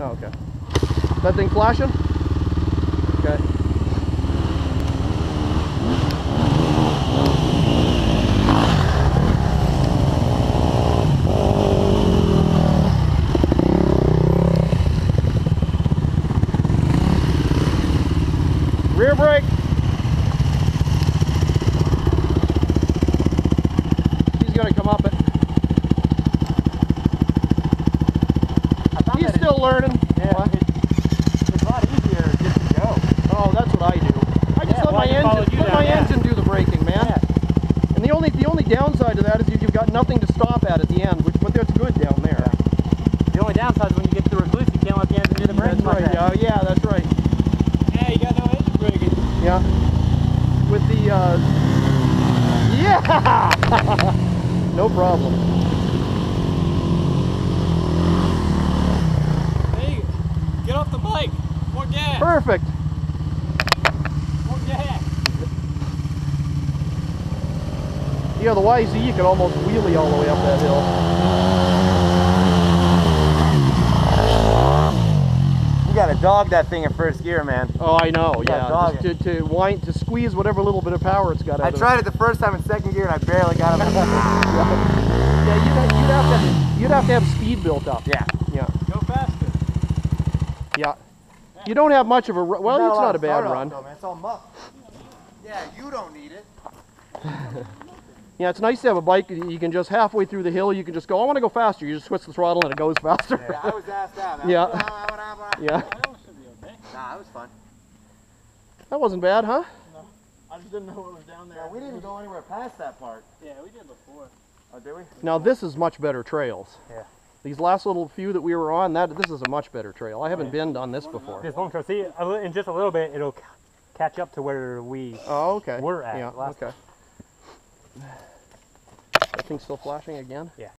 Oh, okay. That thing flashing? Okay. Rear brake. He's going to come up it. He's still learning. Yeah, it's a lot easier just to go. Oh, that's what I do. I just let my engine do the braking, man. Yeah. And the only downside to that is you've got nothing to stop at the end, but that's good down there. Yeah. The only downside is when you get to the recluse, you can't let the engine do the braking. That's right. Like that. Yeah, that's right. Yeah, you got no engine braking. Yeah. With the yeah. No problem. Hey, get off the bike. More gas. Perfect. More gas. Yeah, the YZ you could almost wheelie all the way up that hill. You gotta dog that thing in first gear, man. Oh, I know. Yeah, just to squeeze whatever little bit of power it's got out of it. I tried it the first time in second gear and I barely got it. Yeah, you'd have to have speed built up. Yeah. Yeah. Go faster. Yeah. You don't have much of a run. Well, it's not a bad run. Though, man. It's all muck. Yeah, you don't need it. Yeah, it's nice to have a bike that you can just halfway through the hill, you can just go, I want to go faster. You just switch the throttle and it goes faster. Yeah, I was asked that. Yeah. I Yeah. know it should be okay. Nah, it was fun. That wasn't bad, huh? No, I just didn't know what was down there. Yeah, we didn't go anywhere past that part. Yeah, we did before. Oh, did we? Now this is much better trails. Yeah. These last little few that we were on, this is a much better trail. I haven't been on this before. This long trail. See, in just a little bit, it'll catch up to where we Oh, okay. were at Yeah, last okay. That thing's still flashing again? Yeah.